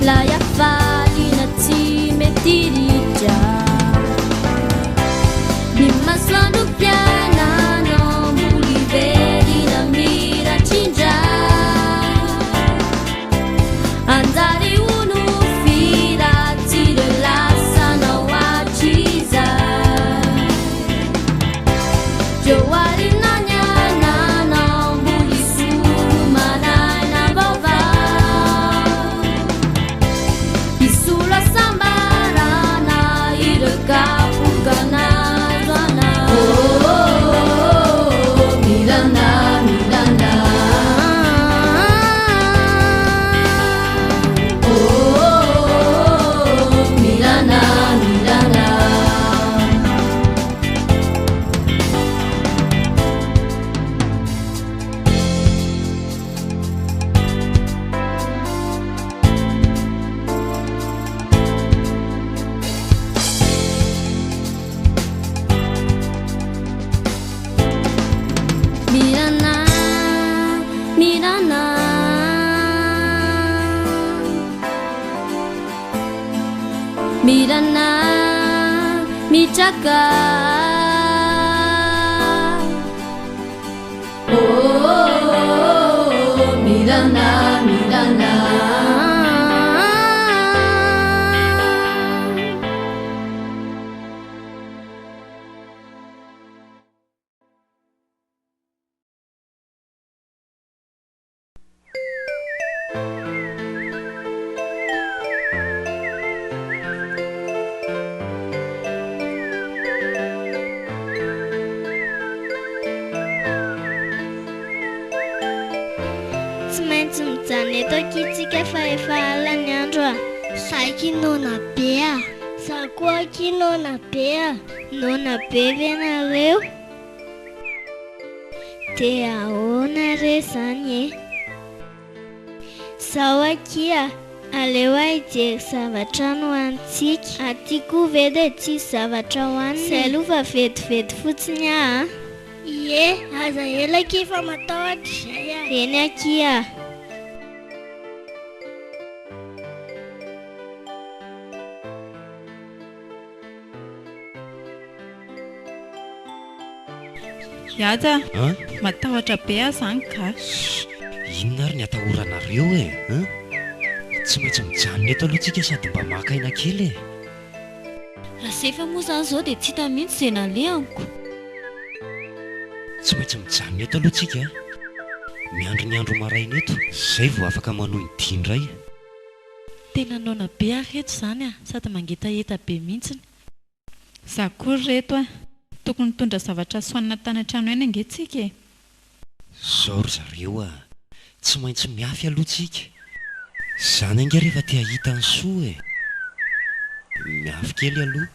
layafalina tsy mety ritra ny masoandro mpiananao mboly verina miratrindra anjary ono firy tsy relasanao atriza joarina nyananao mboly solo maraina vaovao isola sambarana ireo kapokanazo anao milana milana milana milana Mirana, Mirana, Mirana, Michaka. Oh, Mirana, Mirana. Tsy maintsy mijany eto akitsika fa efa alany andro a. Saika nona be a. Za koa aky nona be a. Nona be ve nareo? Dia ahoana re zany e? Zaho aky a. Aleo aho hijery zavatra nohanitsika. Aty koa ve dia tsisy zavatra hohanina? Izay aloha fa vetivety fotsiny a. Ie, aza ela aky fa matahotra izay a. Eny aky a. Yaja, matahotra be aho zany ka. Inona ary ny atahoranareo e? Tsy maintsy mijanona eto aloha tsika sady mba maka aina kely e. Raha sefa moa zany izao dia tsy hita mihitsy izay nalehako. Tsy maintsy mijanona eto aloha tsika miandro ny andro maraina eto, izay vao afaka manohy ny dia indray. Tena naona be aho reto zany a, sady mangetaheta be mihitsiny. Za koa reto a, tokony mitondra zavatra soanina tany an-trano eny angentsika e. Zao ry zareo a, tsy maintsy miafy aloha tsika. Zany ange rehefa te hahita ny soa e. Miafy kely aloha.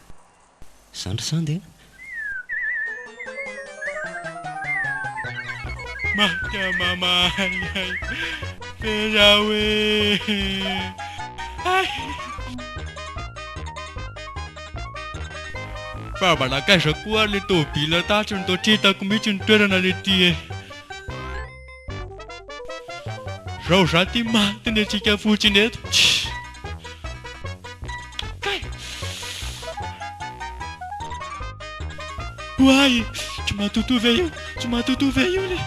Zandry sandy e. Maka mama ay fera we ay fa malakaiza koa le tôbila tatrany tô tretako mihitsy ny toerana le ty e. Zao za ty matiny atsika fotsiny eto. Oay, tsy matotovy io, tsy matotovy io le.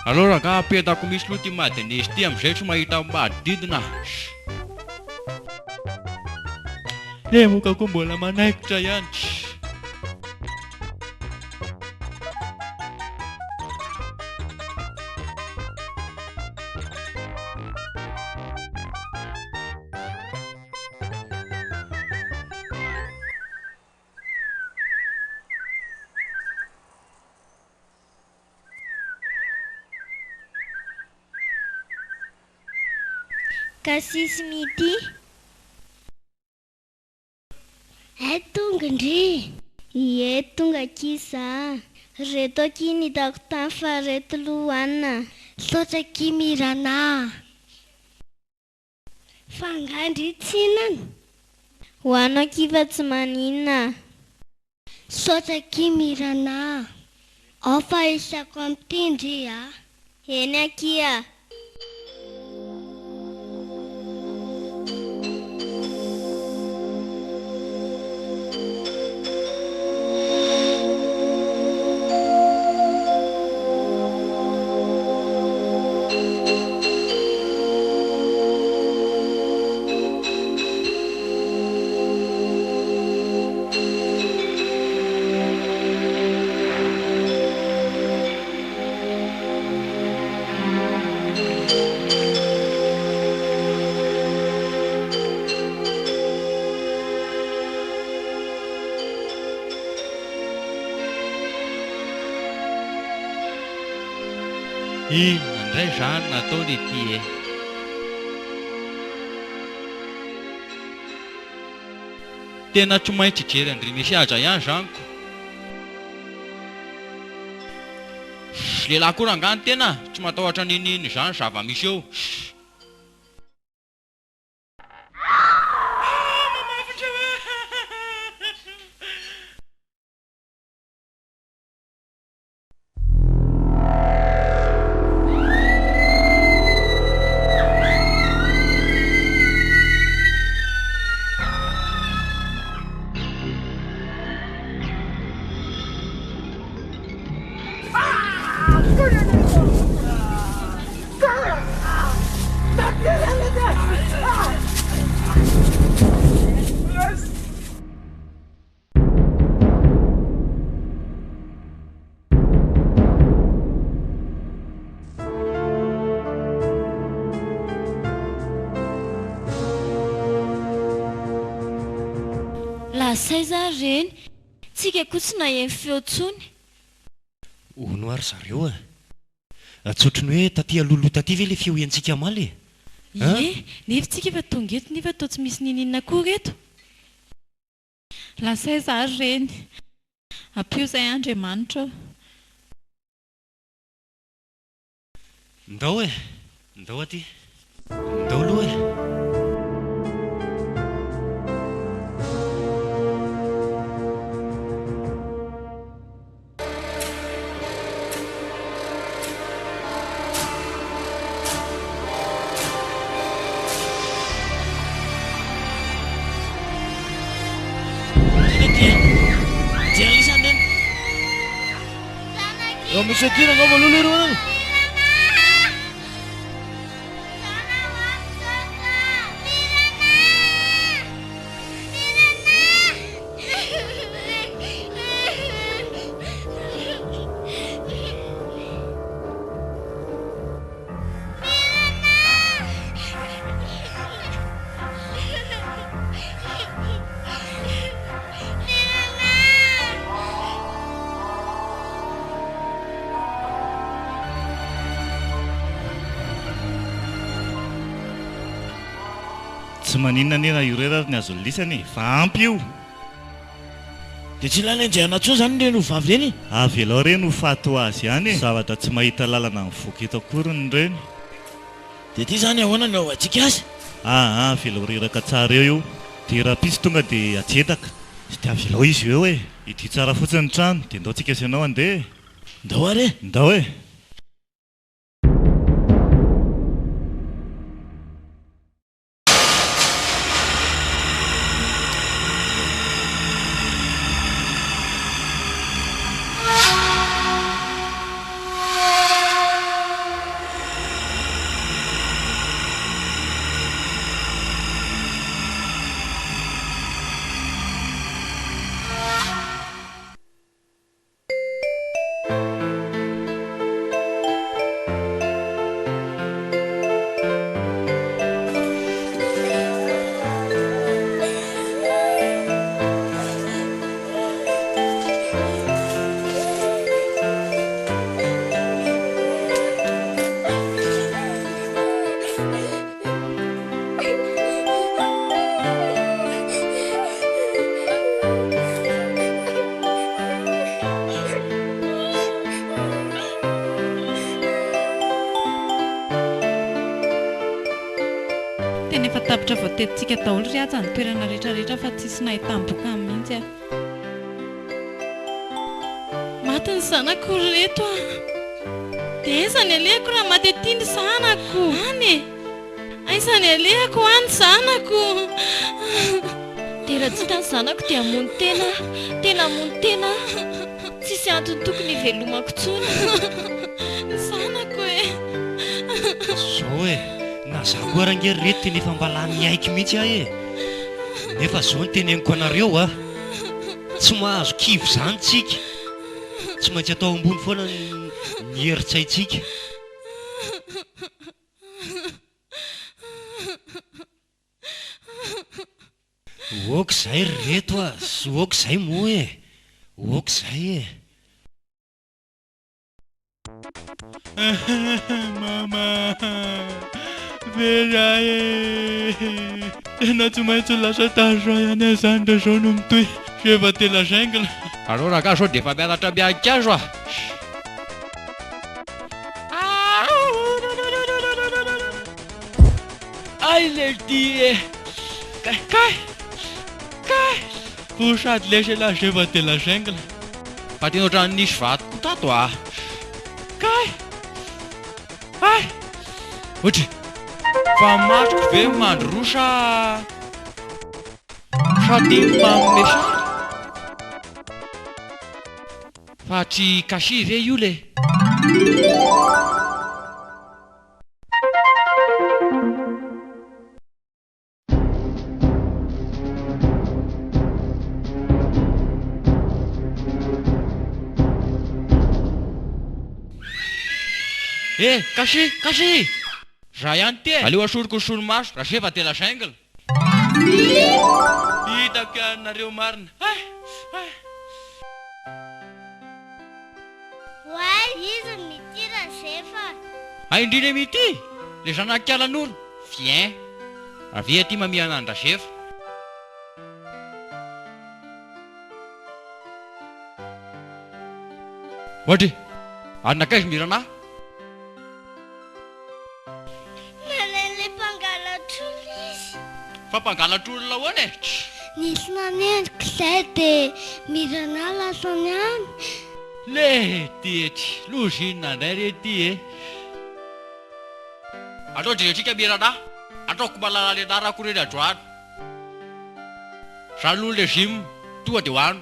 Alors ka apetako misy loha ty madinisy ty amizay tsy mahita madidina. Le mokako mbola manaikitra ihany. Kasisy midi. Tonga ndry. Ie tonga kisa. Reto aky ny hitako tany fa reto lohanina. Saotra aky Mirana. Fangandry tsinana. Hoano aky fa tsy maninona. Saotra aky Mirana. Ao fa isako amtindry a. Eny aky a. Indray zany natao le ty e. Tena tsy maintsy jery andry mesiaza ihany zaniko. Lehilahy koa rangany tena tsy matahotra nininy zany zava-misy eo. Saiza reny tsika koa tsy nahemy feo tsony. Ono ary zareo atsotriny hoe taty aloloha taty ve le fioentsika maly Ie, nefa tsika efa tonga eto nefa atao tsy misy nininona koa reto. Lasay za reny, ampio izay Andriamanitra. Ndao ndao aty, ndao aloha Monsieur Tira, on va le tsy maninona nena iorera ny azo lisany fa ampy io dia tsy lany anjehana tsoa zany reny ho vavy reny avy alao reny ho fato azy ihany zavatra tsy mahita lalana mivoaka eto akoriny reny dia ty zany ahoana no antsika azy avy alao reraka tsara eo io dia raha pisy tonga dia atsetaka sy dia avy alao izy eo ity tsara fotsiny trano dia ndao tsika asianao andeha ndao ary ndao tena efa tapitra voatetintsika daholo ry aza ny toerana rehetrarehetra fa tsisy nahitam-boka mihitsy maty ny zanako reto dia aizany alehako raha maty aty ny zanako any aizany alehako any zanako dia raha tsy hitany zanako dia hamono tena hamono tena tsisy antony tokony hivelomako tsony ny zanako zao na za koa rangery reto tena efa mbalany aiky mihitsy ahy nefa zao ny teneniko anareo tsy mahazo kivo zany tsika tsy maintsy atao ambony foana ny heritsaitsika oka zay reto sy oka zay moa oka zay Mama, vera e tena tsy maintsy lasa tazo ihany zany ra zao no mitoy sy efa tela zaingina. Alô raha sao dia efa mianatra miankazo ah. Ai lady kai sady lesy elazy efa tela zaingina fa tena ohatrany nisy vatoko tato ah. Kai ai ohatra fa matroko ve mandro roa sa dia manome sary fa tsy kasi ve io le. Kasi raha ihany ty aleo asoroko solomaso raha se efa tela saingina. Hitako ianareo marina. Wai, izy mity raha zefa. Indrindra mity le zanakialan'olo. Viens avy aty mamihana andra zefa. Ohatra anakaizy mirana fa mpangalatr'olona hoana e. Nisy nanendrika izay dia mirana lasany any. Le tiety lozinina indray rety e. Atao dretrika mirana ataoko malala le anarako reny androany. Zany le zimy tonga dia hoano.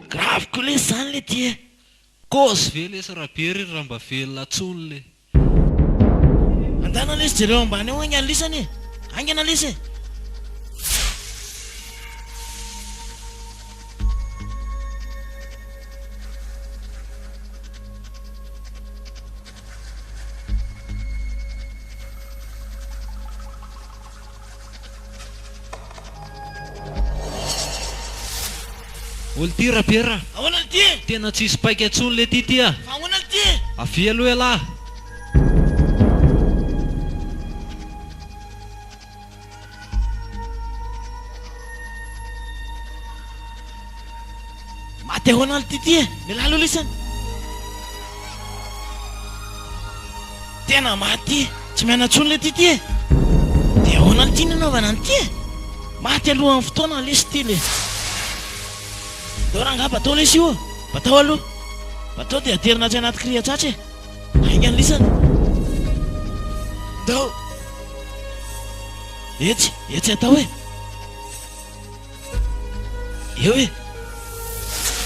Graviko le zany le ty e. Kôsy ve lesy raha be rery raha mba velona tsolo le. Andana lesy jereo ambany eo agny alisany e. Angana lesy e. Olo ty raha be raha. Ahoana le ty? Tena tsisy paika antsony le ty ty ah. Fa ahoana le ty? Avy aloha alahy. Maty ahoana le ty e. Mialahy aloha lisany. Tena maty tsy mianantsony le ty e. Dia ahoana le ty nanaovana ny ty e. Maty alohan'ny fotoana lesy ty le. Dao ranga batao lesy io. Batao aloha. Batao dia aterina tsy anaty kriatsatra e. Aingany lisany. Dao. Etsy atao e. Eo e.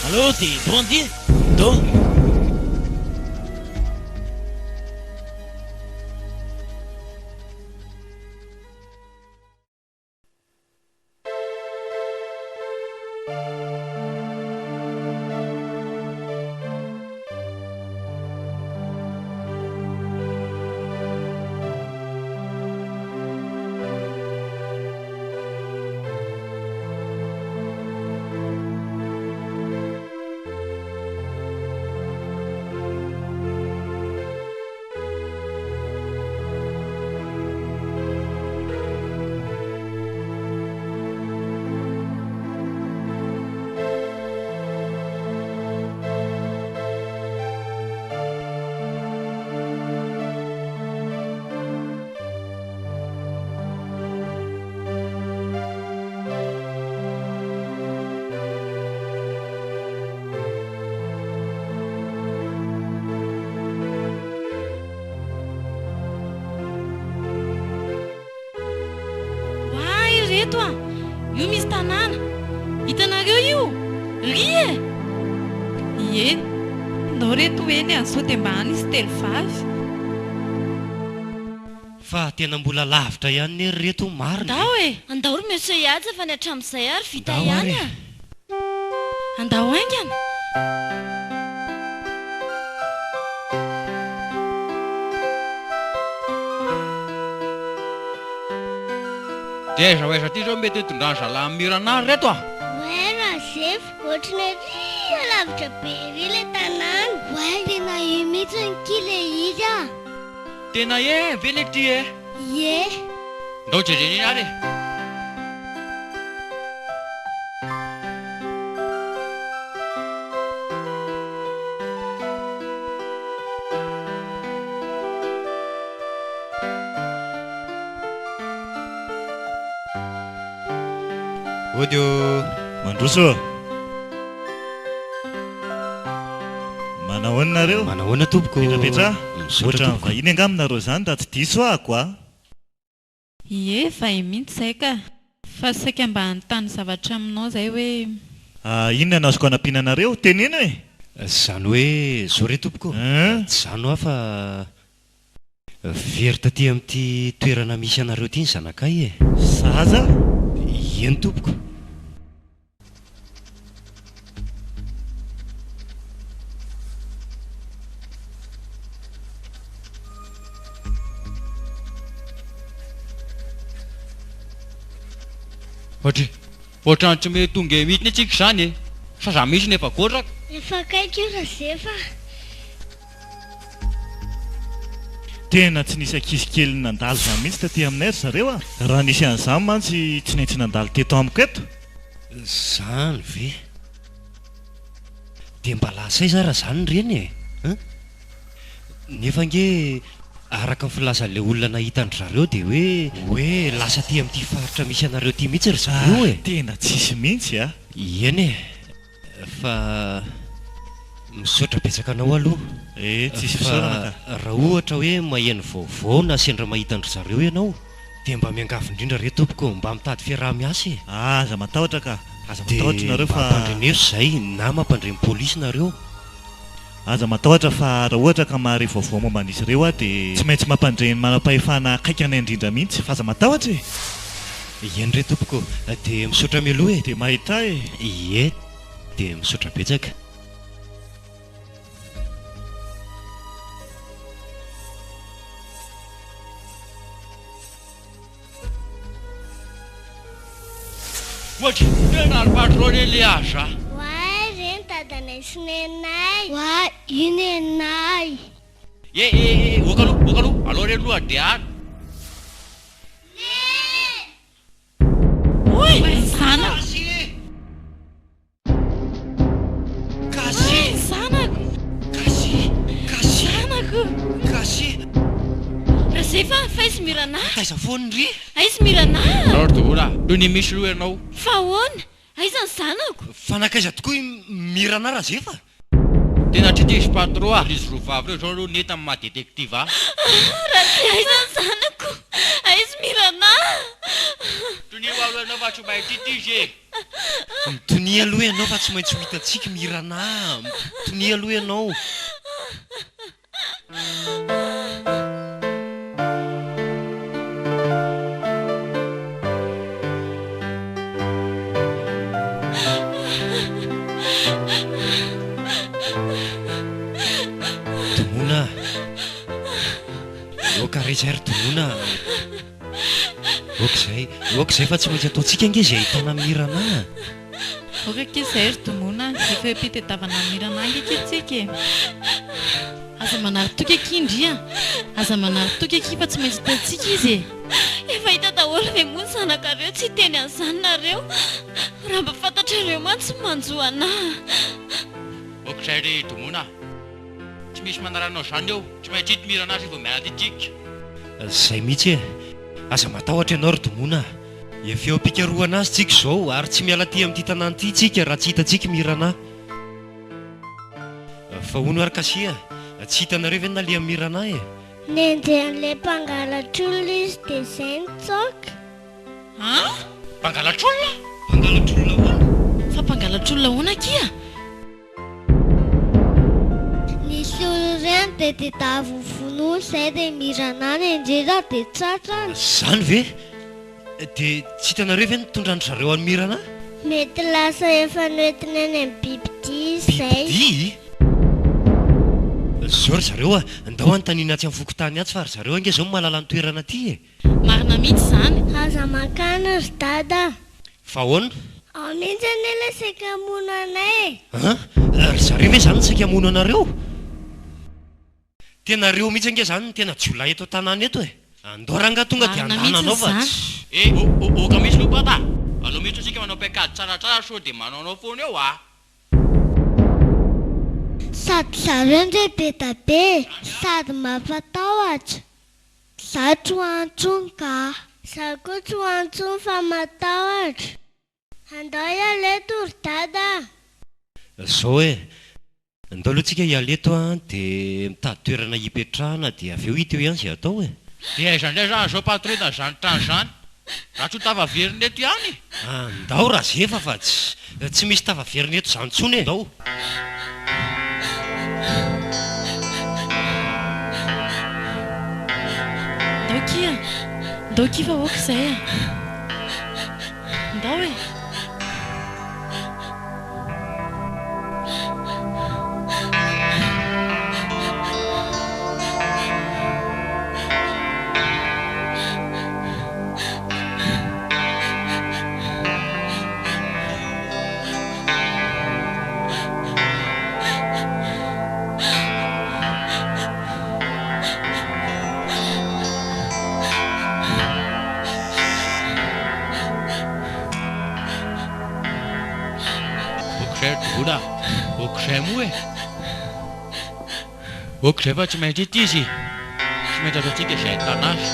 Allô, t'es bandit? Dao. reto a io misy tanàna hitanareo io ry e eny ndao reto eny a sao dia mba anisy telovavy fa tena mbola lavitra ihany ny reto marina andao e andao ry monsieur hiatsa fa ny hatramin'izay ary vita ihany a andao aingana dia aiza hoaiza ty zao mety hitondrany zalahy miranary reto a Oe Razef, ohatrany ry lavitra be ry ilay tanàna. Oe tena io mihitsy ny kile izy a. tena ve le ty e Ie. ndao jereny ary e odio mandroso manao nareo manahoana tompoko petrapetra misaotra ohatra tompoko vahiny angaminareo zany da tsy diso ahako a ie vahy mihitsy zay ka fa saika mba hanontany zavatra aminao zay hoe inona anazoko anampinanareo tenena e zany hoe zao re tompoko tsy zany ho afa very taty amin'ity toerana misy anareo ty ny zanakay e zaza eny tompoko ohatrany tsy mety tonga mihitsy atsika izany e fa za misy nefa gotraka Efa kaiky io Razefa. tena tsy nisy ankizy kely nandalo zany mihitsy taty aminay ry zareo a raha nisy an'izany mantsy tsy naitsy nandalo teto amiko eto zany ve dia mba lasay za raha zany reny e nefa nge araka ny filazan'ilay olona nahita andry zareo dia hoe lasa ty amin'ity faritra misy anareo ty mihitsy ry zareo e tena tsisy mihitsy a eny e fa misaotra betsaka anao aloha tsisy fa fisaorana raha ohatra hoe maheno vaovao na sendra mahita andry zareo ianao dia mba miangavy indrindra re tompoko mba mitady fiaraha-miasa e aza matahotra ka aza matahotra nareo fa mampandrenero zay na mampandreny polisy nareo aza matahotra fa raha ohatra ka mahare vaovao momba an'izy ireo a dia tsy maintsy mampandreny manam-pahefana akaiky anay indrindra mihitsy fa aza matahotra e eny re tompoko dia misaotra mialoha e dia mahita e ie dia misaotra betsaka ohatry tena ry patrony le aza Oe reny dadanay sy nenay. Oe io nenay. okaloha aloha reny loha dia any oy zanako kasi zanako zanako Razefa fa izy mirana taiza foany ry aizy mirana ry tovola toy ny misy loha ianao fa hoana aiza ny zanako fanakaiza tokoa mirana Razefa tena tritesy patro a izy rovavy reo zao aloha nety amin'ny mahadetektiva aiza ny zanako aizy mirana tonia aloha ianao fa tsy mahitity izy e mitonia aloha ianao fa tsy maintsy ho hitantsika mirana mitonia aloha ianao tomona oka rehetra ary tomona okizay fa tsy maintsy ataontsika nge izay ahitana mirana okake izay ry tomona efa epitedavana mirana angeka tsika e aza manary toky akindry a aza manary toky aky fa tsy maintsy tantsika izy e efa hita daholo ve moa ny zanakareo tsy teny an'izany nareo raha mba fantatrareo mantsy manjo anahy okizay ry tomona tsy misy manaranao zany eo tsy maintsy hity mirana azy vao miala tytika zay mihitsy e aza matahotra ianao ry tomona efa eo am-pikaroana azy tsika izao ary tsy miala ty amin'ity tanàna ity tsika raha tsy hitantsika mirana fa hono ary kasia tsy hitanareo ve nalia mirana e Nendehan'ilay mpangalatra olona izy dia izay nitsoaka. Mpangalatr'olona? Mpangalatr'olona hoana? Fa mpangalatr'olona hoana kia? Nisy olo ireny dia tadavovonoana izay dia miranany indrindra dia tratrany. Zany ve? Dia tsy hitanareo ve nitondrany zareo any Mirana? Mety lasa efa noentina any amin'ny bibidia izay. Bibidia? Zao ry zareo andao anontaniana atsy amin'ny fokotany atsy fa ry zareo ange zao mahalala ny toerana aty e. Marina mihitsy izany. Aza makana ry dada. Fa ahoana? Ao mihitsy ilay saika-mono anay. Ry zareo ve zany ny saika mono anareo? Tena reo mihitsy ange zany tena jiolahy eto an-tanàna eto e. Andao ranga tonga dia andananao fa Eh, oka misy lopata. Alao mihitsy asika manao paikady tsaratsara sao dia manaonao foana eo ah. Sady zareo ndray be da be, sady mampatahotra. Za tsy ho antsony ka. Za koa tsy ho antsony fa matahotra. Andao ialeto ry dada. zao e. Andao aloha tsika hialeto dia mitady toerana hipetrahana dia avy eo hita eo ihany izay atao e. Dia aiza indray zany zao patrona zany trano zany. Raha tsy ho tavaverina eto ihany. Andao raha zefa fa tsy misy tavaverina eto zany intsony e. Andao. Ndao kia fa oka izay ndao e. Okoizay moa e. Okoizay fa tsy maintsy ity izy. Tsy maintsy ataontsika izay ahitana azy.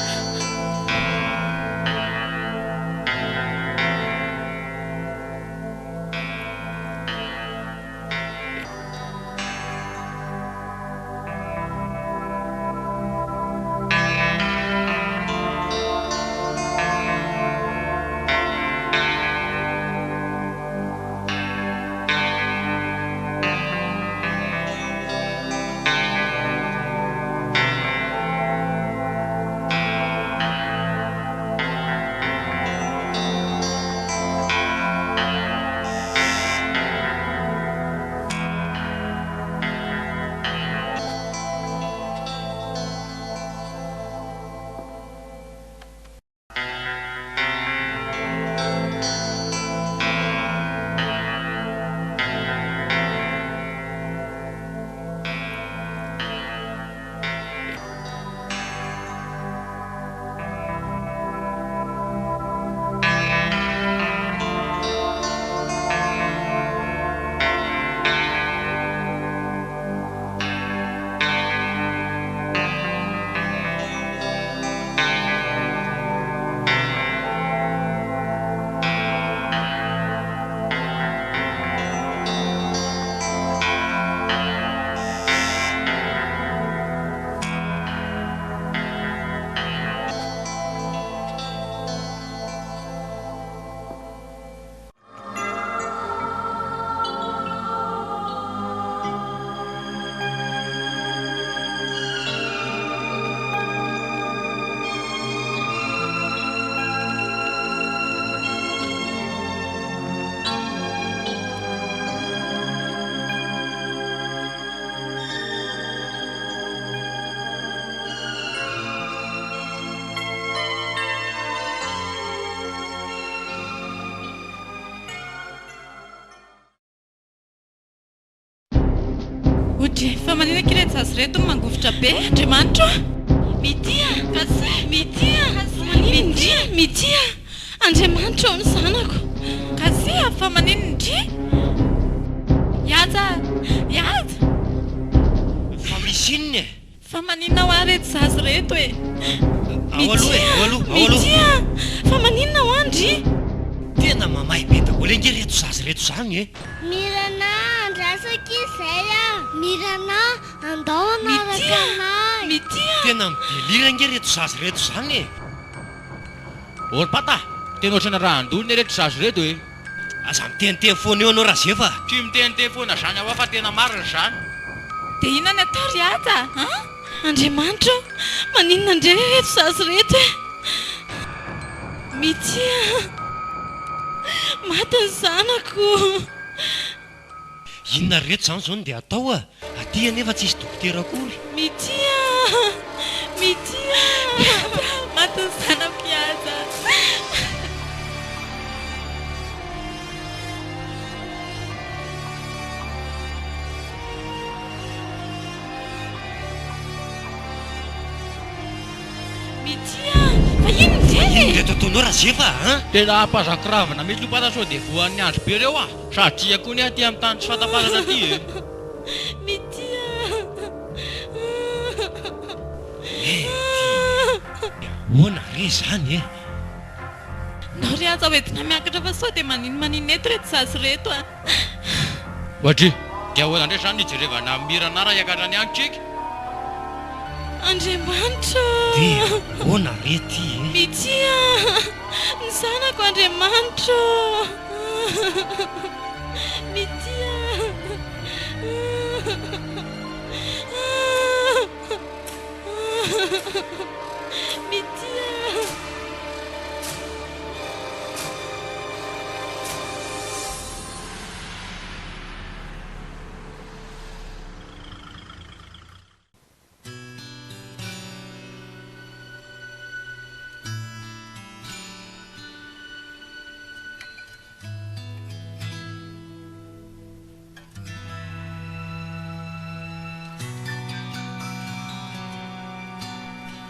Odry, fa manina kireto zazy reto mangovotra be. Andriamanitra, mitia, mitia, mitia. Andriamanitra ao ny zanako. Kasia, fa manina ndry. Yaza. Fa misy inona e? Fa manina ho ahy reto zazy reto e. Mitia, fa manina ho andry. Tena mamahy be daholo ange reto zazy reto zany e. Mirana andrasaka izay Mirana andao anaraka anay. Mitia. Tena midelira ange reto zazy reto zany e. Olopata, tena ohatrana raha andolo ny rehetra zazo reto hoe aza miteniteny foana eo anao raha zefa tsy miteniteny foana zany ao fa tena marina zany. dia inona ny atao ry aza a Andriamanitra maninona indray reto zazo reto e Mitia maty ny zanako. inona reto zany zao no dia atao a aty anefa tsisy dokotera akory. Mitia maty ny zanako aza. Mitia fa ino ndray reto ataonao raha zefa a tena ampazakiravina mety lopata sao dia voan'ny andro be reo a sady tia koa ny aty amin'ny tany tsy fantapatatra aty e. Mitia hoana re zany e nao ry aza hoentina miakatra fa sao dia maninona eto reto zazo reto a ohatry dia ahoana indray zany nijerevana mirana raha iakatra ny anitsika. Andriamanitra dia hoana re ty e Mitia ny zanako Andriamanitra. Mitia Mitia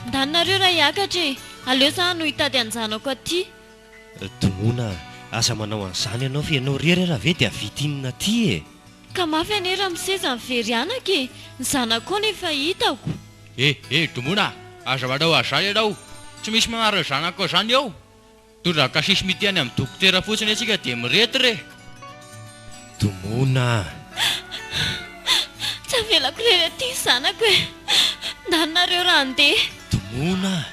ndanareo raha hiakatra e aleo za no hitady anjanako aty. tomona asa manao an'izany ianao fa ianao rery raha ve dia vitinina aty e ka mafy ane raha miseza mivery anaka e ny zanako nefa hitako. Domona aza vadao azay ianao tsy misy manara zanako zany eo tondra kasisy mitiany amin'ny dokotera fotsiny atsika dia mirety re. tomona tsy avelako rery aty zanako e ndanareo raha andeha. tomona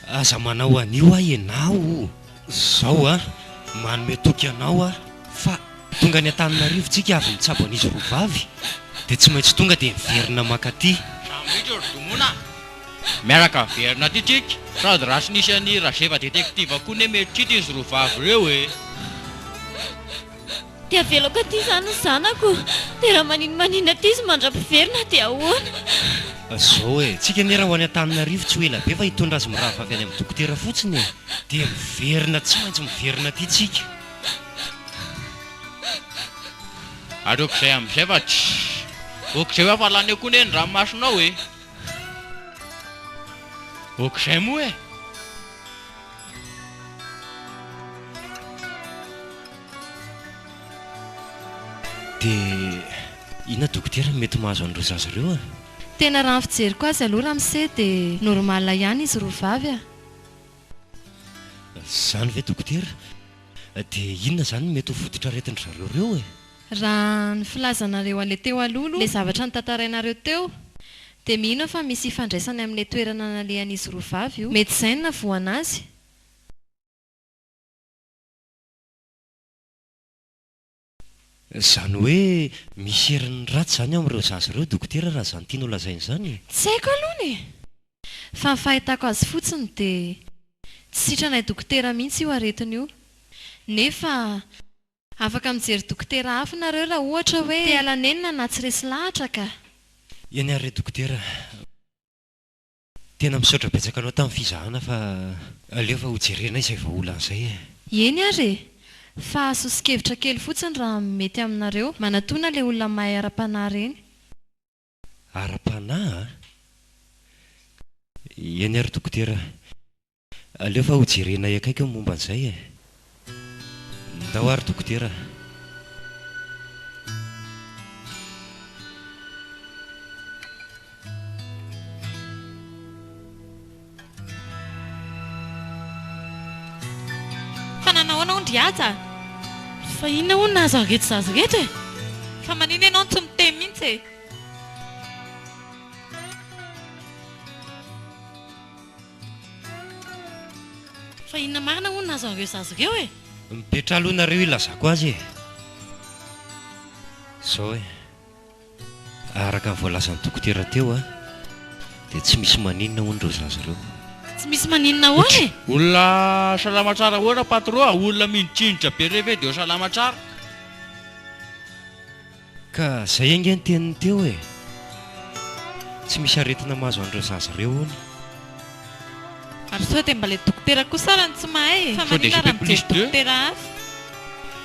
aza manao an'io a ianao zao a manome toky anao a fa tonga ny Antananarivotsika avy mitsabo an'izy rovavy dia tsy maintsy tonga dia miverina makaty. Samidro Domona miaraka verina aty tsika sady raha sy nisy any razefa detektiva koa ne mety tritra izy rovavy reo e. dia avelako aty zany ny zanako dia raha maninona aty izy mandra-piverina dia ahoana. zao e tsika ny raha ho any Antananarivo tsy ho ela be fa hitondra azy mirava avy any amin'ny dokotera fotsiny e dia miverina tsy maintsy miverina aty tsika. Aleoko izay amin'izay fa tsy okizay hoe fa lany koa ne ny ranomasonao e okizay moa e. dia inona dokotera mety mahazo an'ireo zaza ireo a tena raha ny fijeriko azy aloha raha mise dia normala ihany izy rovavy a. zany ve dokotera dia inona zany mety ho fototra retin-dry zareo reo e raha ny filazanareo an'ilay teo alolo ilay zavatra ny tantarainareo teo dia mino fa misy ifandraisany amin'ilay toerana nalehan'izy rovavy io mety izay no navoana azy. zany hoe misy herin'ny ratsy zany amin'ireo zaza ireo dokotera raha zany tiana ho lazainy zany tsy haiko aloha ny fa ny fahitako azy fotsiny dia tsy sitranay dokotera mihitsy io aretiny io nefa afaka mijery dokotera hafa nareo raha ohatra hoe te alanenina na tsy resy lahatra ka. eny ary dokotera tena misaotra betsaka anao tamin'ny fizahana fa aleo fa hojerena izay vaolan'izay e. eny ary fa asosikevitra kely fotsiny raha mety aminareo manatona ilay olona mahay ara-panahy reny. Ara-panahy eny ary dokotera aleo fa hojerena akaiky ny momba an'izay e. Ndao ary dokotera. fa nanahoana ondry aza fa inona ho nazagety zazagety e fa manina ianao tsy miteny mihitsy e. fa fa inona marina hono nazo an'ireo zazy ireo e mipetra aloha nareo ilazako azy e zao e araka ny voalazan'ny dokotera teo a dia tsy misy maninona hoan'ireo zazy ireo tsy misy maninona hoana e olona salama tsara ohatra patron olona mindrindra be rehefa dia salama tsara ka zay ange ny teniny teo e tsy misy aretina mahazo an'ireo zazy ireo hony ary sao dia mba ilay dokotera kosa raha ny tsy mahay fa manina raha mijery dokotera hafa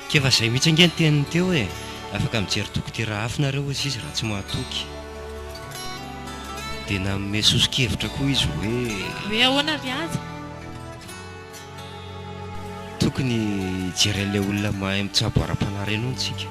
kefa zay mihitsy ange ny teniny teo e afaka mijery dokotera hafa nareo izy izy raha tsy mahatoky dia nanome soso-kevitra koa izy hoe ahoana ry azy tokony jery an'ilay olona mahay mitsabo ara-panahy reny hontsika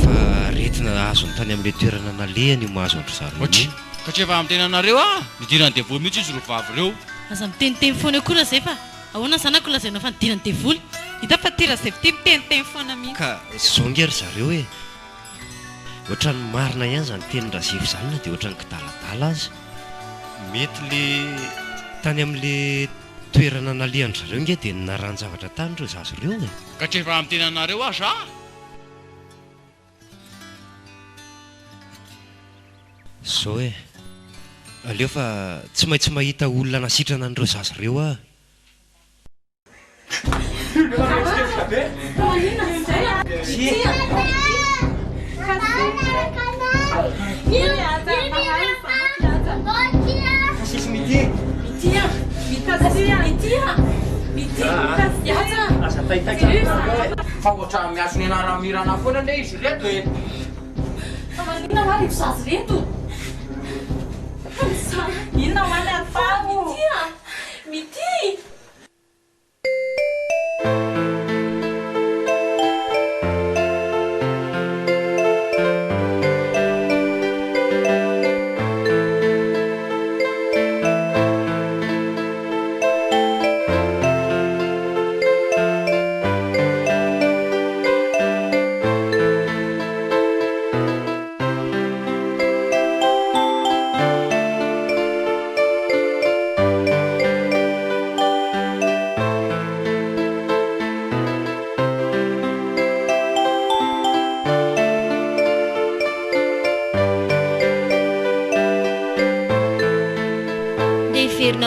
fa retina azony tany amin'ilay toerana nalehany io mahazo andro zareo ka tsy efa amin'ny tenanareo nidirany devoly mihitsy izy ro vavy ireo aza miteniteny foana koa raha zay fa ahoana zanako lazainao fa nidirany devoly hita fa tera zay fity miteniteny foana mihitsy ka zao ngery zareo e ohatrany marina ihany zany tenin-dra zefy zany dia ohatrany kidaladala azy mety le tany amin'le toerana nalehandry zareo nge dia narany zavatra tany ireo zazy ireo e ka tsy efa amin'ny tenanareo za zao e aleo fa tsy maintsy mahita olona nasitrana an'ireo zazy ireo a fa ohatrany miaso ny anaramirana foana nde izy reto e Inona ho ary zazy reto? Inona ho any afavo? Mity!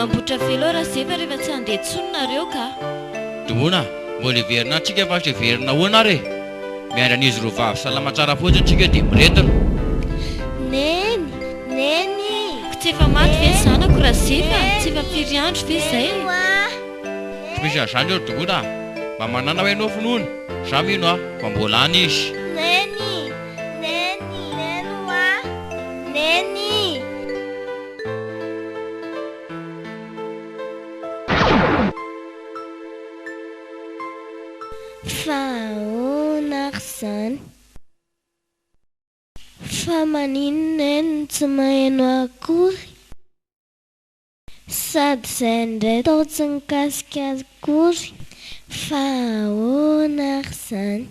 Namboatra felo raha zefa rehefa tsy handeha tsononareo ka doana mbola heverina antsika fa tsy heverina hoana re miandra an'izy ro vavy salama tsara fotsiny tsika dia miretina neny tsy efa maty ve zanako raha zefa tsy efa firy andro ve zay tsy misy azany eo doana mba manana hoe nao finoana za mino fa mbola any izy fa maninona ny tsy maheno akory sady izay indray tao tsy nikasika akory fa ahoana ary izany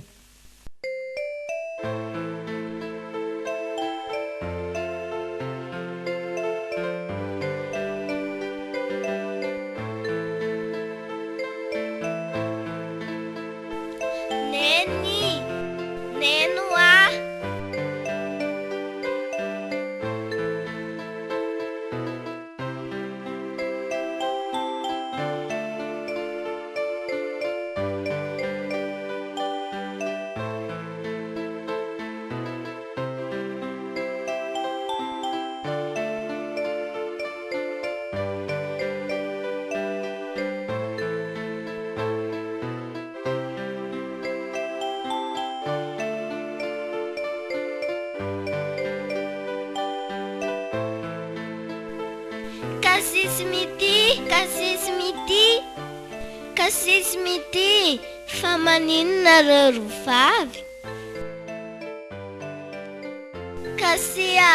Kasisy mity fa maninona reo ro vavy kasia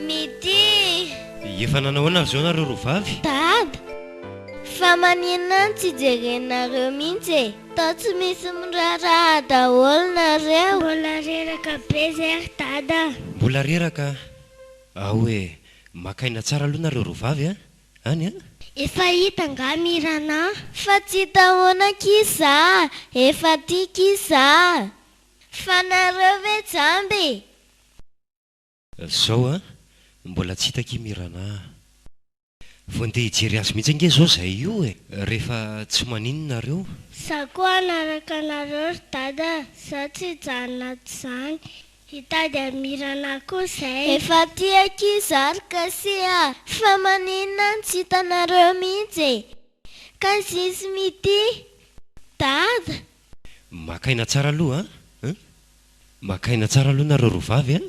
mity efa nanahoana zao nareo ro vavy dada fa maninona ny tsy jerenareo mihitsy e tao tsy misy miraraha daholo nareo mbola reraka be zay dada mbola reraka hoe makaina tsara aloha nareo ro vavy any a Efa hita nga Mirana? Fa tsy tahoana kiza, efa tia kiza. Fa nareo ve jamby? Zao a, mbola tsy hitaki Mirana. Vao ndeha hijery azy mihitsy ange zao zay io e. Rehefa tsy maninonareo. Za koa anaraka nareo ry dada, za tsy hijanona izany. Hitady Mirana koa zay. Efa tia kiza ry kasia, fa maninona tsy hitanareo mihitsy. Ka sisy mity dada. Makaina tsara aloha a. Makaina tsara aloha nareo rovavy a.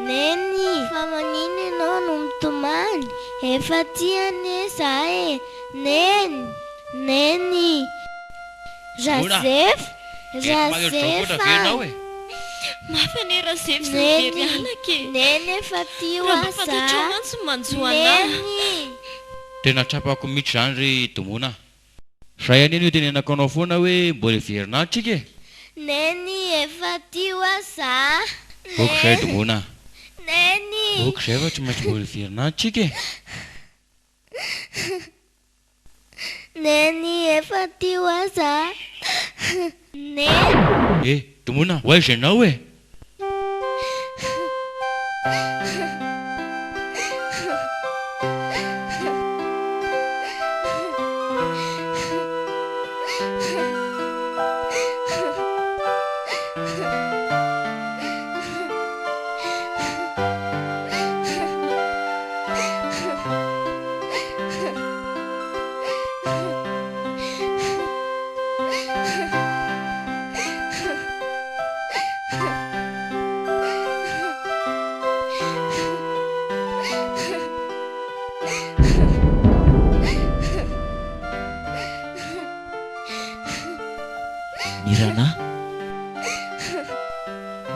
Neny, fa manino ianao no mitomany? Efa tiany zahay. Neny. Razefa. Mafy ane Razefa very anake. Neny efa tia ho aza. Fantatra mantsy manjoana. Tena trapako mihitsy zany ry Domona. Ray aneny io tenenako anao foana hoe mbola verina antsika e. Neny efa tia ho aza. Okizay Domona. Neny. Okizay fa tsy maintsy mbola verina antsika e. Neny efa tia ho aza. Neny. Domona, hoaiza ianao e?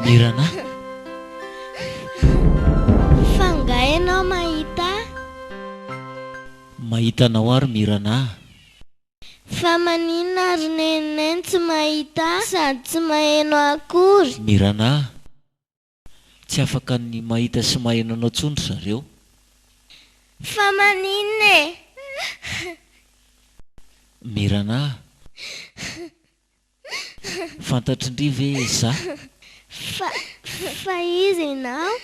Mirana? Fa nga ianao mahita? Mahita anao ary Mirana? Fa maninona ary neniny tsy mahita sady tsy maheno akory? Mirana, tsy afaka ny mahita sy maheno anao intsony zareo. Fa maninona e? Mirana, fantatrindry ve za? Fa izy ianao?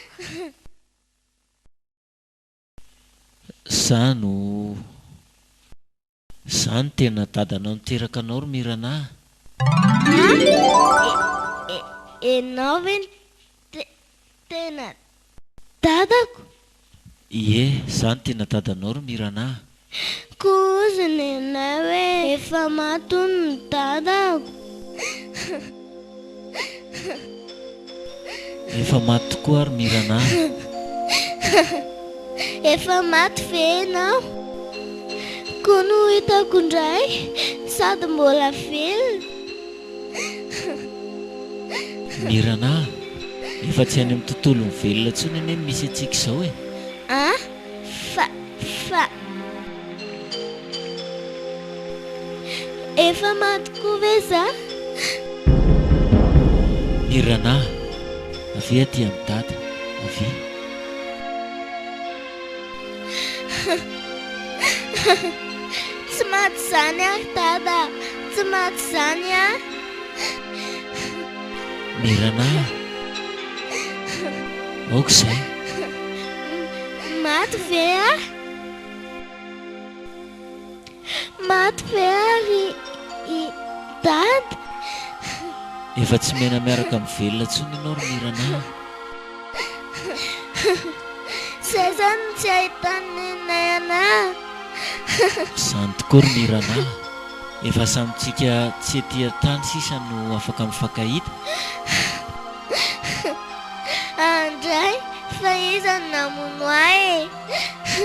Za no tena dadanao niteraka anao ry Mirana. Ianao ve tena dadako? Ie, za no tena dadanao ry Mirana. Koziny ianao hoe efa maty ny dadako. Efa maty tokoa ary Mirana. Efa maty ve ianao? Koa no hitako indray sady mbola velona. Mirana, efa tsy any amin'ny tontolo ny velona intsony anie misy antsika izao e. Fa efa maty koa ve za? Mirana, avy aty amin'ny dada, avy. Tsy maty zany ary dada, tsy maty zany a. Mirana, aok'izay. Maty ve a? Maty ve ary i dada? Efa tsy mena miaraka amin'ny velona intsony ianao ry Mirana. Zay zany tsy ahitany nenay. Izany tokoa ry Mirana. Efa samitsika tsy etỳ tany sisa no afaka mifankahita. Andray, fa iza no namono ahy e.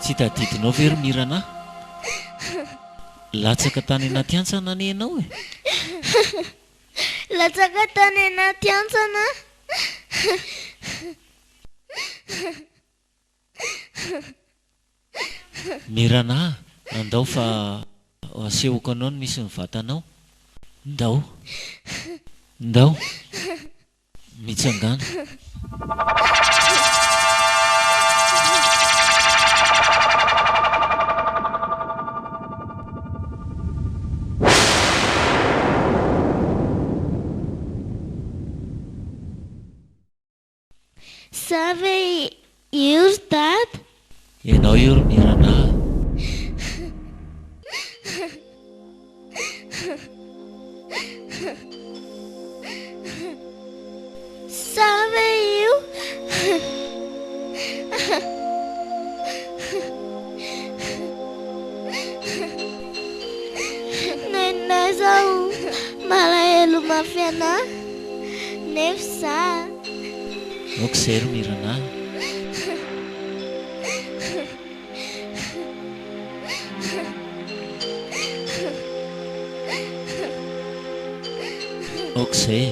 Tsy tadidinao very Mirana? Latsaka tany anaty antsana ne ianao e. Latsaka tany anaty antsana. Mirana, andao fa asehoko anao no misy ny vatanao. Ndao. Ndao. Mitsangana. Savy io dad? Ianao io ry Mirana. Savy io? Nenay zao malahelo mafy anahy nefa za Okizay ry Mirana. Okizay.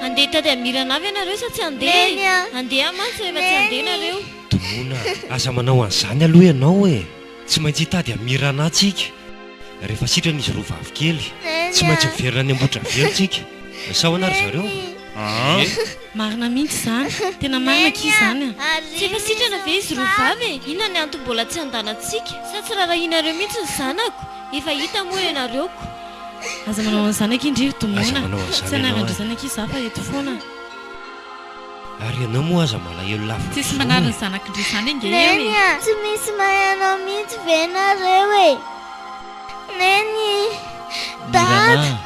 Andeha tady Mirana avy ianareo sa tsy andeha? Andeha mantsy rehefa tsy andeha nareo. Tomona, aza manao an'izany aloha ianao e. Tsy maintsy hitady Mirana tsika. Rehefa sitran'izy roa vavikely, tsy maintsy miverina ny ambotra velontsika. Sao anary zareo? Marina mihitsy izany, tena marina k'i izany. Tsy efa sitrana ve izy roa vavy e? Inona ny antony mbola tsy andanantsika? Sa tsy rarahinareo mihitsy ny zanako? Efa hita moa ianareoko. Aza manao an'izany akindry tomona. Tsy anarandra izany ak'i za fa eto foana. Ary ianao moa aza malahelo lava. Tsisy manarina ny zanakindry izany inge eo e. Neny, tsy misy mahanao mihitsy ve nareo e? Neny, Mirana,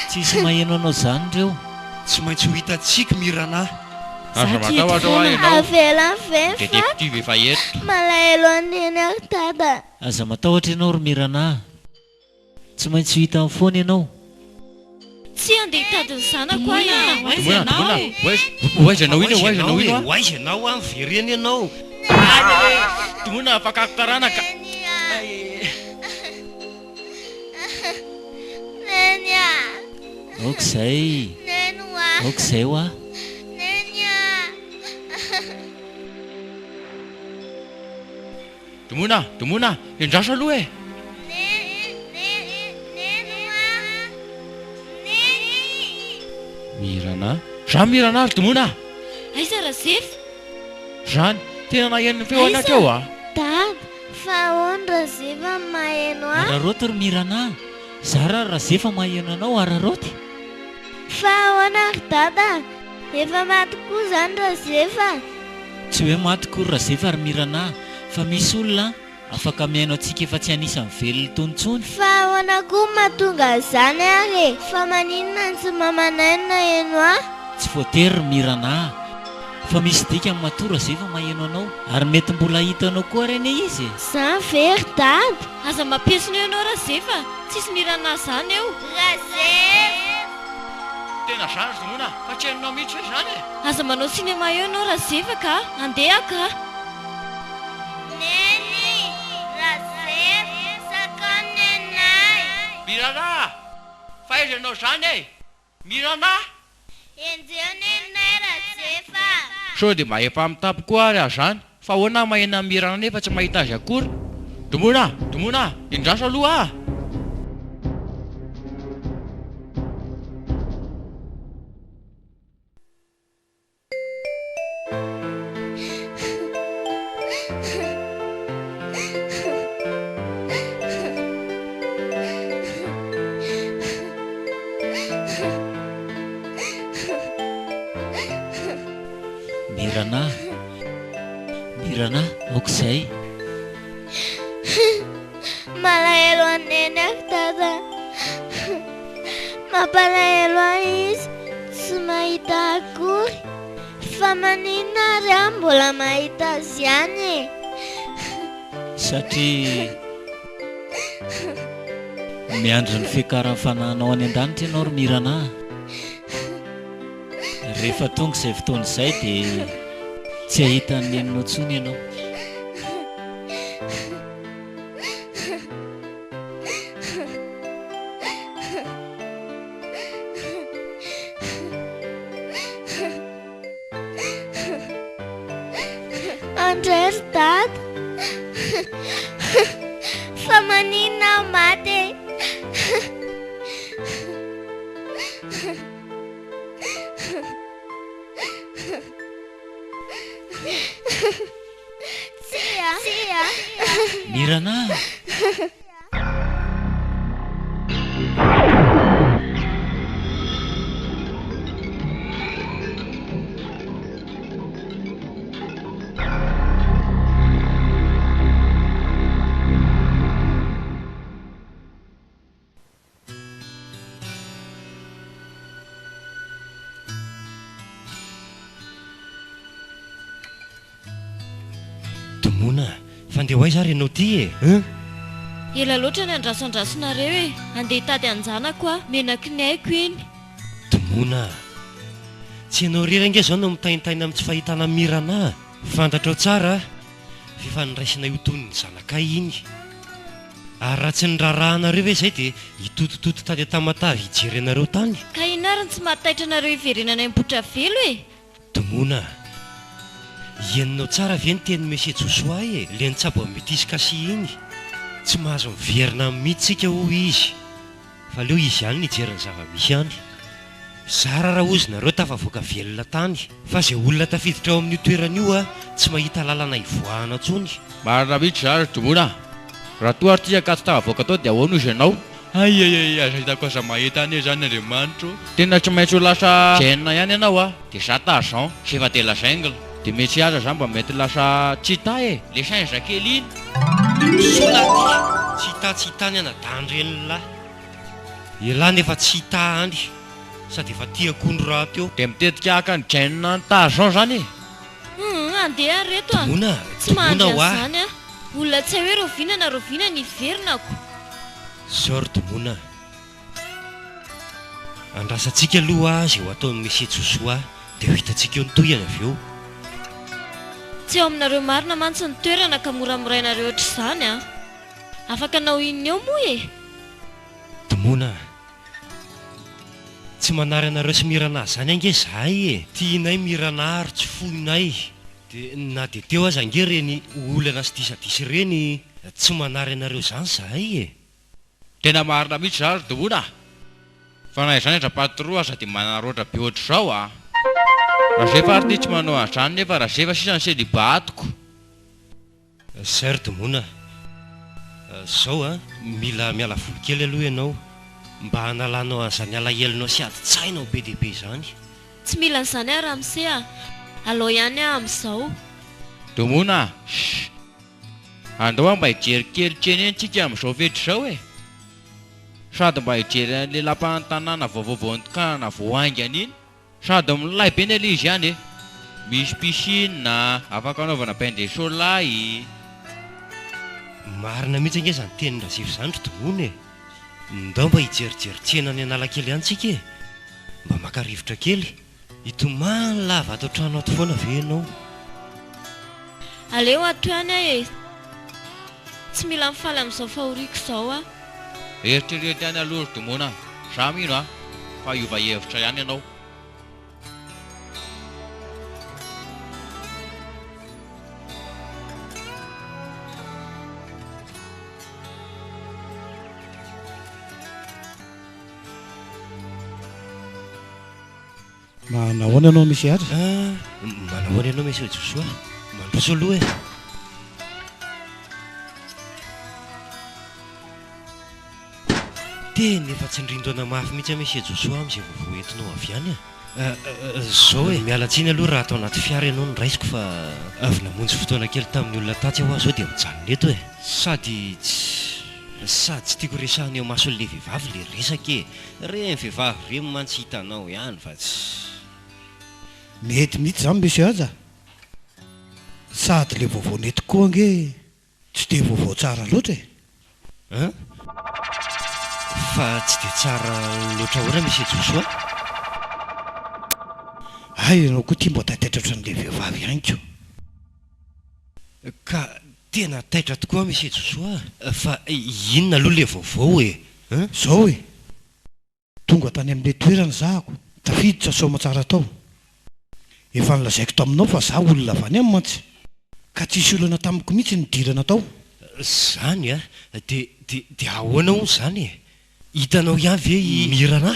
tsisy maheno anao izany reo. Tsy maintsy ho hitantsika Mirana. Aza matahotra ho ahy ianao. avela ve fa Détective efa eto. malahelo aneny ary dada. Aza matahotra ianao ry Mirana. Tsy maintsy ho hita amin'ny foana ianao. Tsy andeha hitady ny zanako ahy Oaiza ianao iny e, oaiza ianao iny a. Oaiza ianao a, miverena ianao. Tomona afaka akitaranaka. Neny, Okizay. neny wa, Okizay ho a. neny. Tomona, endraso aloha e. Mirana, zany Mirana ary Tomona. Aiza Razefa? Zany, tena naheno ny feo anaka eo a. Dad, fa ahoana Razefa maheno ahy? Araroty ry Mirana. Zara Razefa maheno anao araroty. Fa ahoana ry dada? Efa maty koa izany Razefa. Tsy hoe maty koa ry Razefa ry Mirana, fa misy olona afaka mihaino antsika efa tsy anisany velona tontsony. Fa ahoana koa mahatonga izany ary e? Fa maninona ny tsy mamanay naheno ahy? Tsy voatery ry Mirana, fa misy dikany matoa Razefa maheno anao, ary mety mbola hitanao koa reny izy. Zany very dad. Aza mampiasina eo ianao Razefa, tsisy Mirana izany eo. Razefa. Tena zany Tomona, fa tsy hainonao mihitsy hoe zany e. Aza manao sinema eo ianao Razefa ka andeha ka. Neny, Razefa, sakany nenay. Mirana, fa aiza ianao zany e. Mirana. Enjeo nenay Razefa. Sao dia mba efa mitapy koa ary aho zany. Fa ahoana mahena Mirana nefa tsy mahita azy akory. Tomona, endraso aloha ah. Mirana, okizay. Malahelo aneny ako dada. Mampalahelo ahy izy tsy mahita akory. Fa maninona ary aho mbola mahita azy ihany e? Satria miandry ny fiakaran'ny fanahinao any an-danitra ianao ry Mirana. rehefa tonga izay fotoana izay dia tsy ahita ny neninao tsony ianao. Andrery dada fa maninona maty Tsia Mirana Tomona, fandeha hoay zary ianao ty ela loatra ny andrasandrasonareo e, andeha hitady anjanako a menaky ny aiko iny. Tomona, tsy ianao rery ange zao no mitaintaina amin'ny tsy fahitana Mirana. Fantatrao tsara fifandraisana io toy ny zanakay iny. Ary raha tsy nirarahanareo ve izay dia hitotototo tany Tamatavy hijery anareo tany. Ka inarany tsy mahataitra anareo hiverenana impotra velo e. Tomona, ienonao tsara ve ny teny Mesie Joshua e, le nitsabo amin'ny Metisy iny. Tsy mahazo miverina mihitsika ho izy, fa leo izy ihany nijery ny zava-misy ihany. Zara raha ozy nareo tafavoaka velona tany, fa izay olona tafiditra ao amin'io toerana io a tsy mahita lalana ivoahana tsony. Marina mihitsy zary Tomona, raha toa ary tia ka tsy tafavoaka tao dia ahoana izy ianao? Aiaiai, aza hitako aza mahita ane zany Andriamanitro. Tena tsy maintsy ho lasa Jeanne ihany ianao a, dia za Tarzan, seva de la jungle. Dia mety aza zany mba mety lasa Cheetah e, le singe kely iny. Sola Cheetah ny anadandreny lahy. Elahy nefa Cheetah any, sady efa tia akondro raha teo. Dia mitetika haka ny Jeanne ny Tarzan zany e. Andeha reto a. Tomona, tsy mahandry an'izany a. Olona tsy hoe rovinana ny iverinako. Sor Tomona, andrasantsika aloha azy ho ataon'ny Mesie Joshua dia ho hitantsika eo ny toyany avy eo. Tsy eo aminareo marina mantsy ny toerana ka moramoraignareo ohatr'izany a. Afaka anao inona eo moa e. Tomona, tsy manary anareo sy Mirana zany ange zahay e. Tianay Mirana ary tsy foinay. Dia na dia teo aza ange reny olana sy disadisy ireny tsy manary anareo zany zahay e. Tena marina mihitsy zary Tomona, fa na izany aza patoroa aza dia manaroatra be ohatr'izao a. Raha zefa ary ty tsy manao an'izany nefa raha zefa sisa ny célibat-ko. Sir Tomona, zao a mila miala voly kely aloha ianao mba hanalanao an'izany alahelinao sy ady tsainao be dia be zany. Tsy mila an'izany a Ramse a, alao ihany a amin'izao. Tomona, andao mba hijery kelytreny eny tsika amin'izao vetra izao e. Sady mba hijery an'ilay lapan'ny tanàna vaovao nikanana voahaingana iny, sady milay be ny ilay izy ihany e. Misy piscine, afaka anaovana bain de soleil. Marina mihitsy ange zany teny razify zany ry Tomona e. Ndao mba hijerijery tsena ny Analakely ihany tsika e, mba maka rivotra kely. Hitomany lava ato trano ato foana ve ianao? Aleo ato ihany a e, tsy mila mifaly amin'izao fahoriako izao a. Eritrerety ihany aloha ry Tomona, za mino a, fa hiova hevitra ihany ianao. Manahoana ianao misy azy? Manahoana ianao Mesie Joshua? Mandroso aloha e. Teny efa tsy nirindona mafy mihitsy a Mesie Joshua amin'izay vaovao entinao avy any a. Zao e, miala tsiny aloha raha atao anaty fiara ianao ny raisiko fa avy namonjy fotoana kely tamin'ny olona tatsy aho zao dia mijanona eto e. Sady tsy tiako resahana eo mason'ilay vehivavy le resaka e. Reny vehivavy reny mantsy hitanao ihany fa tsy mety mihitsy zany misy aza, sady le vaovao nety koa ange tsy dia vaovao tsara loatra e. Fa tsy dia tsara loatra hoana Mesie Joshua. ay ianao koa tia mbo taitaitra ohatran'ilay vehivavy ihany ko ka tena taitra tokoa misy Joshua fa inona aloha le vaovao e zao e tonga tany amin'ilay toerana zahako tafiditra soma tsara tao efa nilazaiko taminao fa za olona avany amin'ny mantsy ka tsisy olana tamiko mihitsy nidirana tao zany a de ahoana hono zany e hitanao ihany ve mirana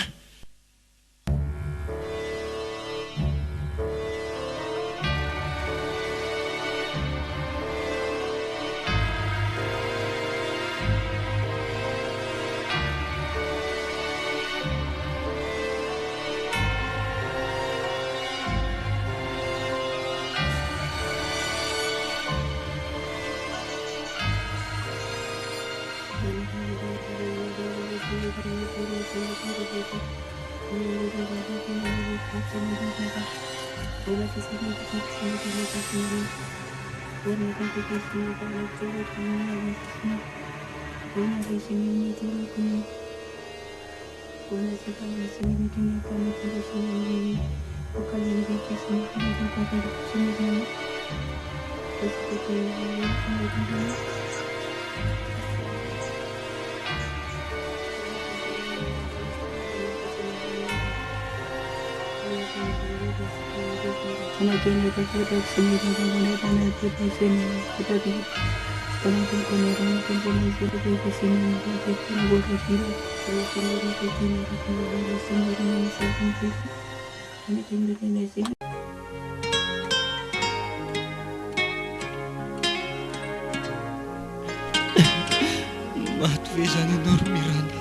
maty ve zany ianao ro mirana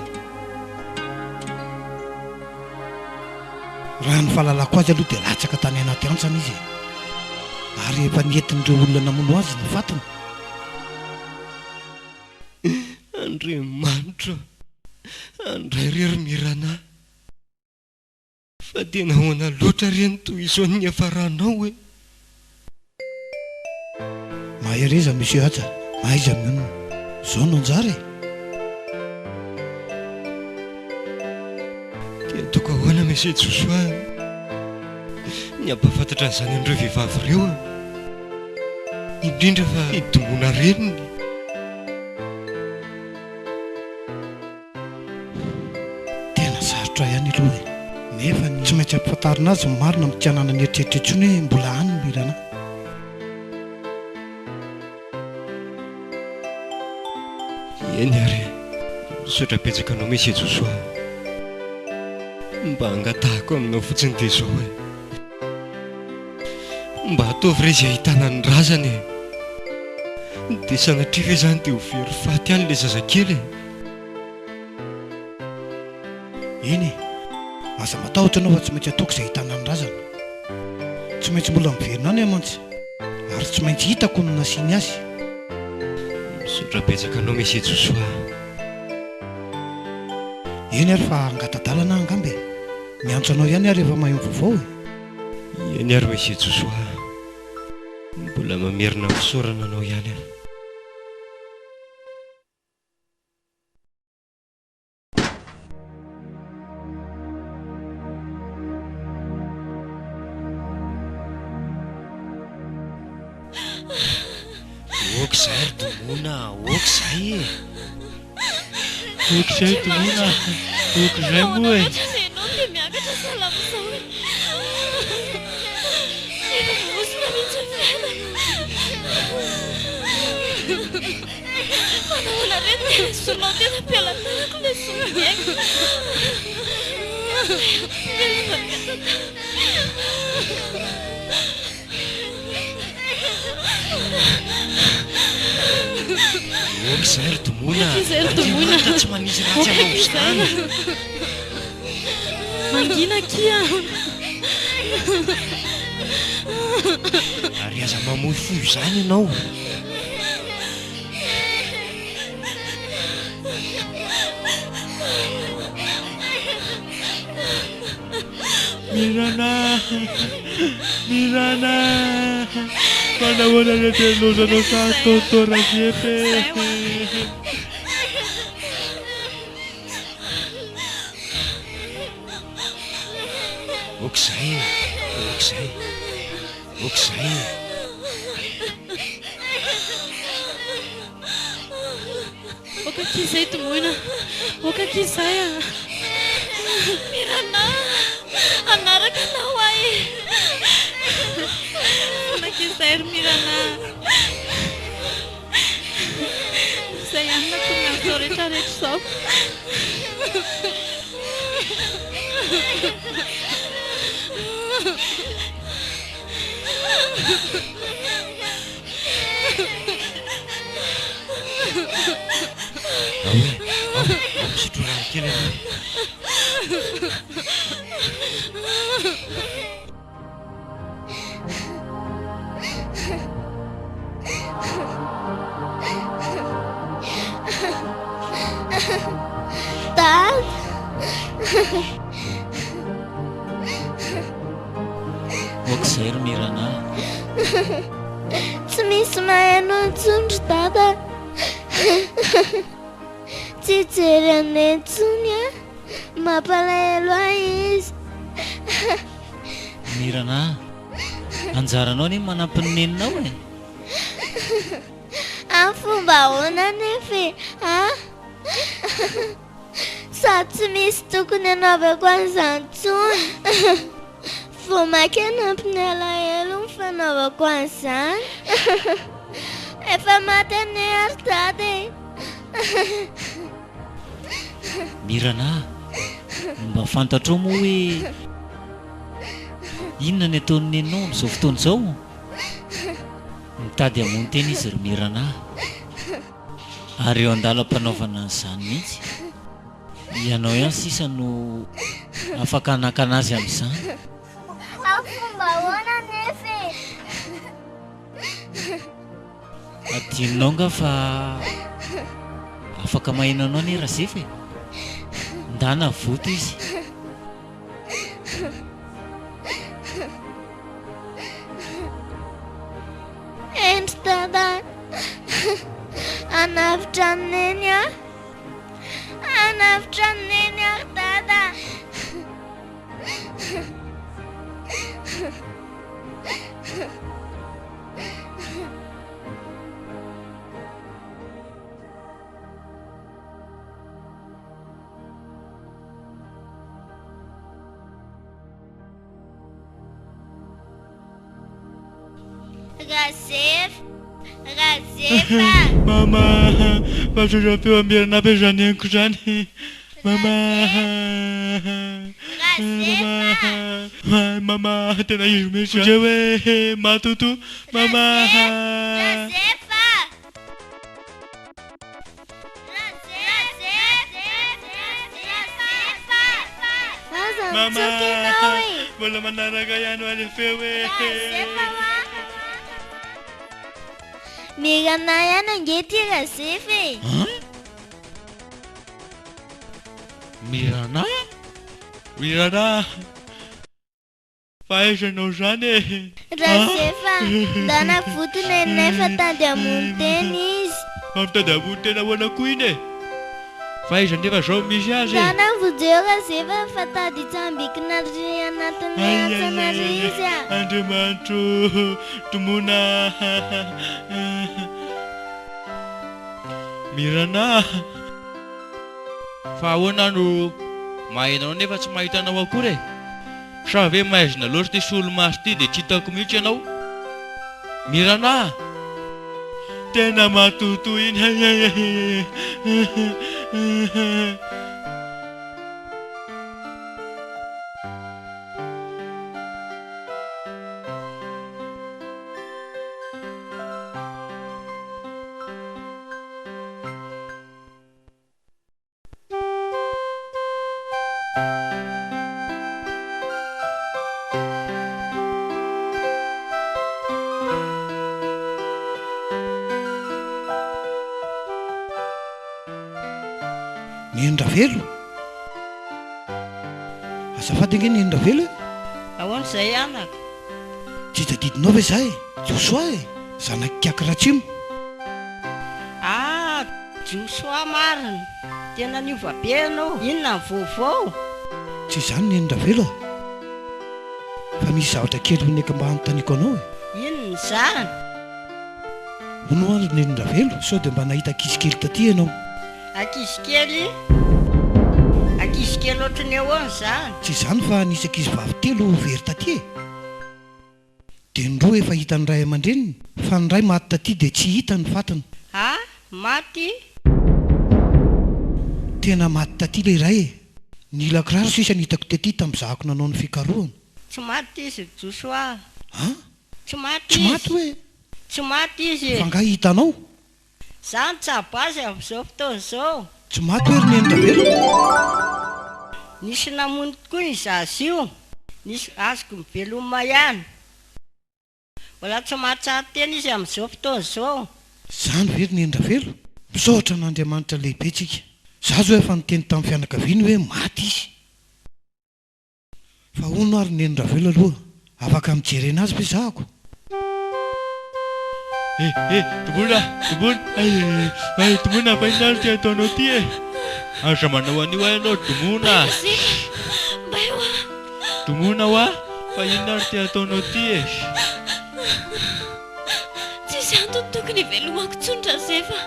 raha ny fahalalako azy aloha dia latsaka tany anaty antsana izy ary efa nientin'ireo olona namono azy ny fatiny Andriamanitra andray rery mirana fa tena hoana loatra reny toy izao ny afaranao e mahereza monsieur aja mahaiza minona zao no anjara dia toko ahoana monsieur Joshua ny ampahafantatra an'izany an'ireo vehivavy ireo indrindra fa hidombona reniny tena sarotra ihany aloha nefa tsy maintsy ampifantarina azy marina mitianana ny eritreritretrony hoe mbola any mirana eny ary misaotra-petsaka anao monsieur Joshua mba hangatahako aminao fotsiny dia izao e mba ataovy re izay ahitana ny razany e dia sanatria ve zany dia ho very faty any ilay zazakely eny aza matahotra anao fa tsy maintsy ataoko izay ahitana ny razana tsy maintsy mbola miverina any amantsy ary tsy maintsy hitako no nasiany azy misaotra-petsaka anao monsieur Joshua eny ary fa angatadalana angambe miantso anao ihany ary efa mahay vaovao eny ary monsieur Joshua mbola mamerina fisaorana anao ihany ary okizay tomona okizay okizay tomona okizay moa e Sono tena pialantanako le somiaiko okizay tomona tsy manisy ratsy anao izany mangina kia ary aza mamoy fo izany ianao Mirana panahoana ny telosanao satontora siepe okizay okizay okizay okakizay tomoina okakizay a Mirana anaraka anao ahy nakizay ry Mirana izay ihany na tonga amin'izao rehetrarehetra izao misotro rano kely aloha Dad. okizay ry Mirana Tsy misy maheno intsony ry dada. Tsy jery anay intsony a. Mampalahelo ahy izy. Mirana anjaranao ny manampy ny neninao e Amin'ny fomba ahoana nefa e, ha? Sady tsy misy tokony anaovako an'izany intsony. Vao maika anampy ny alahelo ny fanaovako an'izany. Efa maty anay ary dada e. Mirana mba fantatrao moa hoe inona ny ataon'ny neninao amin'izao fotoana izao mitady hamono tena izy ry Mirana ary eo andalam-panaovana an'izany mihitsy ianao ihany sisa no afaka hanakana azy amin'izany Amin'ny fomba ahoana nefa e. adinonao nga fa afaka mahinanao ny razefa e ndana voto izy Endry dada. Anavitra ny neny a. Anavitra ny neny ary dada. Razefa. Mama, vatrotram-peo Mirana be zany henoko zany. Mama. Mama, tena izy mihitsy ndre hoe matoto. Mama. Razefa. Mama, mbola manaraka ihany any feo e. Mirana ihany ange ty razefa e. Mirana? Mirana? Fa aizanao zany e. Razefa, ndana votona enay fa tady hamono tena izy. Mamitady hamono tena ahoana koa iny e. Fa aiza nefa zao misy azy e. Ndana vodeo razefa fa tady hitsambikina ry anatin'ny antsana ry izy a. Andriamanitro tomona. Mirana, fa ahoana no mahainao nefa tsy mahitanao akory e. Sa ve mahaizina loatra ty solomaso ty dia tsy hitako mihitsy ianao. Mirana, tena matoto iny. Nendravelo? Azafady ange Nendravelo e? Ahoana izay anaka? Tsy tadidinao ve zahay? Josoa e, zanaky Kiakiratsimo. Josoa marina, tena niova be anao. Inona ny vaovao? Tsy izany Nendravelo. Fa misy zavatra kely oneka mba hanontaniako anao e. Inona izany? Hono ary Nendravelo sao dia mba nahita ankizy kely taty ianao. Ankizy kely? Ankizy kely ohatrany ahoana izany? Tsy izany fa nisy ankizy vavy telo very taty e. Dia ny roa efa hita ny ray aman-dreniny fa ny ray maty taty dia tsy hita ny fatana. Ha? Maty? Tena maty taty ilay ray e. Ny lakiraro sisa nitako taty tamin'izahako nanao ny fikarohana. Tsy maty izy Joshua. Ha? Tsy maty Tsy izy. maty hoe. Tsy maty izy. Fa nga hitanao? Zany tsabazy amin'izao fotoana izao. Tsy maty hoe ry Nendravelo. Nisy namono tokoa izazy io. Nisy azoko miveloma ihany. Mbola tsy mahatsara tena izy amin'izao fotoana izao. Zany ve ry Nendravelo? Misaotra n'Andriamanitra lehibe tsika. Zaho zao efa niteny tamin'ny fianakaviany hoe maty izy. Fa hono ary Nendravelo aloha, afaka mijerena azy ve zahako? Tombona, tombona fa inona ty ataonao ty e? Aza manao an'io ianao tombona. Tombona hoa, fa inona ty ataonao ty e? Tsisy antony tokony hivelomako tsondra zefa.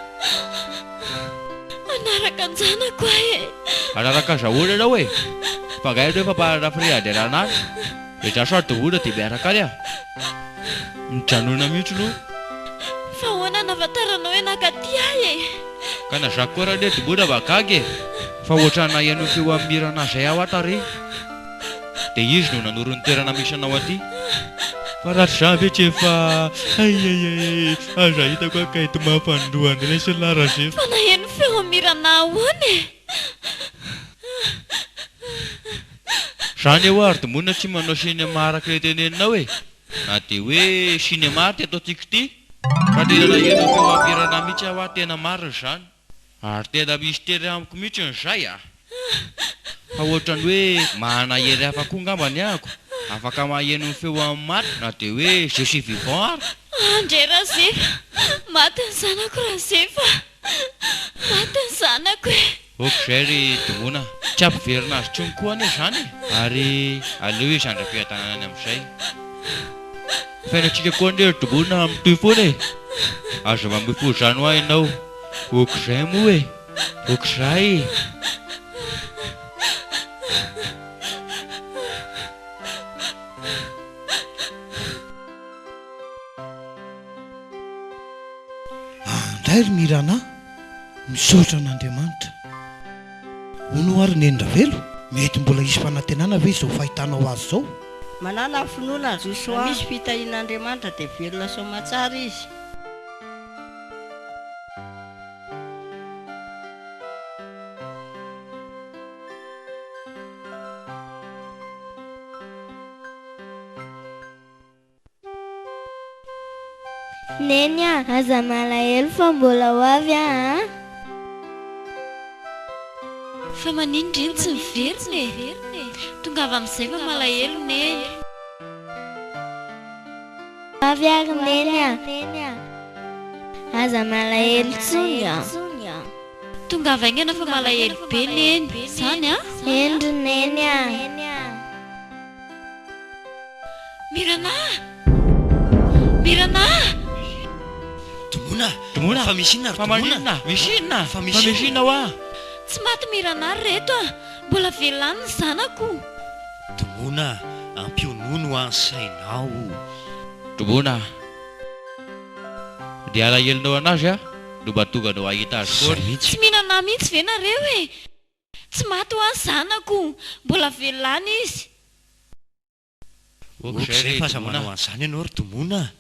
Manaraka anjanako e. Anaraka zahoana ianao e? Fa ngai ianao efa mparana friady ranany. Rehetra sary tombona dia miaraka any a. Mijanona mihitsy aloha. Fa hoana navataranao hoe nakaty ahy e. Ka na zako koa raha ne tombona mahagagy e. Fa ohatrana ianao feo amin'ny mirana izay aho atary. Dia izy no nanoro ny toerana misy anao aty. Fa raha tsy izany ve tsy efa aza hitako akaito mampandroany ilay sy lara zefa. Fa naheno feo amin'ny mirana ahoana e. Zany eo ary tombona tsy manao sinema araka ilay teneninao e. Na dia hoe sinema ty ataontsika ity. Raha tena naheno feo ampirana mihitsy aho tena marina izany. Ary tena misy tery amiko mihitsy n'izay a. Fa ohatrany hoe mahanahery hafa koa ngambany ahako. Afaka maheno ny feo amin'ny maty na dia hoe je suis vivant ary. Andre Razefa, maty ny zanako Razefa. Maty ny zanako e. Okizay ry tombona, tsy ampiverina azy tsony koa ane izany e. Ary aleo izy andram-piatanana amin'izay. Fiainantsika koa ane ry tombona amin'itoy foana e. Azo mamifo izany hoa ianao. Okizay moa e. Okizay. Andray ry mirana, misaotra n'Andriamanitra. Hono ary Nendravelo, mety mbola hisy fanantenana ve izao fahitanao azy izao? Manana finoana Joshua. Misy fitahian'Andriamanitra dia velona soamantsara izy. Neny aza malahelo fa mbola ho avy a. Fa manindry iny tsy miverina e. Tonga avy amin'izay fa malahelo neny. Avy ary neny a. Aza malahelo tsony a. Tonga avy aingana fa malahelo be neny. Zany a? Endry neny a. Mirana! Mirana! Tombona, fa misy inona ry tombona? Misy inona? Fa misy inona hoa? Tsy maty Mirana reto a. Mbola velany ny zanako. Tombona, ampionono ansainao. Tombona, dia alahelinao anazy a, no mba tonga anao ahita azy koa. Tsy mihinana mihitsy ve nareo e. Tsy maty ho any zanako. Mbola velany izy. Okizay fa aza manao an'izany ianao ry tombona.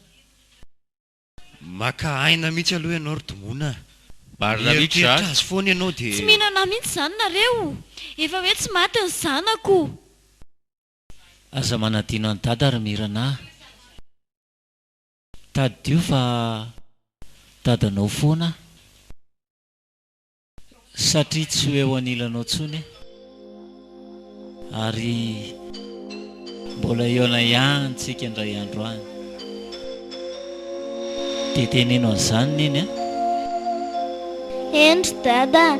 Maka aina mihitsy aloha ianao ry tombona. Marina mihitsy zany. Azy foana ianao dia Tsy mihinana mihitsy zany nareo. Efa hoe tsy maty ny zanako. Aza manadino any dada ry Mirana. Tadio fa dadanao foana. Satria tsy hoe ho anilanao tsony. Ary mbola eona ihany tsika indray andro any. Dia teneno an'izany neny a. Endry dada,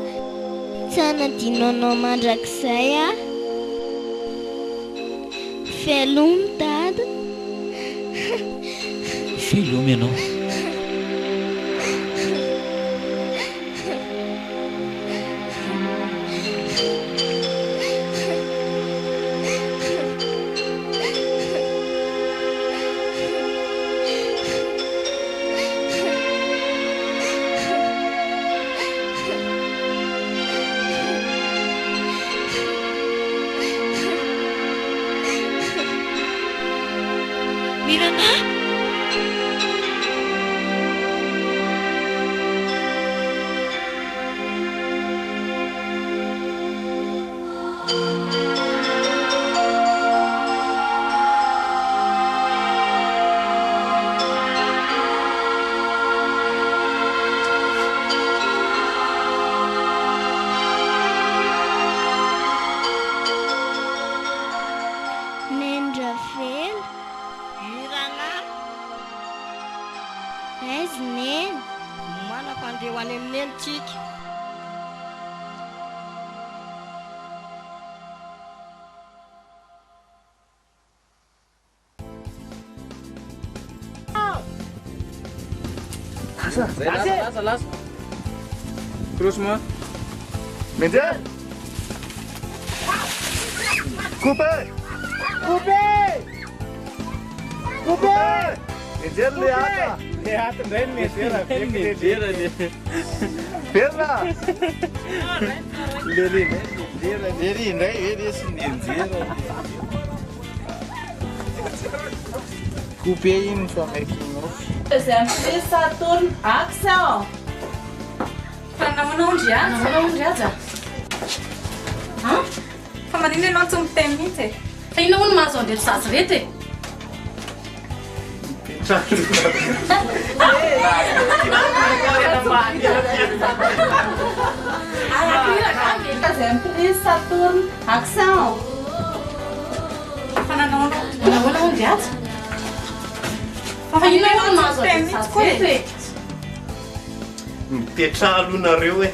tsy anadinonao mandrakizay a. Velomy dada. ilomy ianao. Mirana! Nendra velo. Mirana, aiza neny? manam-pandeha ho any amin'ny nenitsika. Lasa. Terus mah. Menjer. Coupe. Menjer lihat dan menjer. Perna. Leli, ele menjer. Coupe ini sama kinyo. Exemplo, Saturno, Axel. Fa namanao onde aza? Fa manino ianao tsy miteny mihitsy? Fa inona hono mahazo andeha sasy rety? Exemplo, Saturno, Axel. Fa nahoana onde aza? Fa inona hono mahazo andeha sasy rety? Mitetra alonareo e.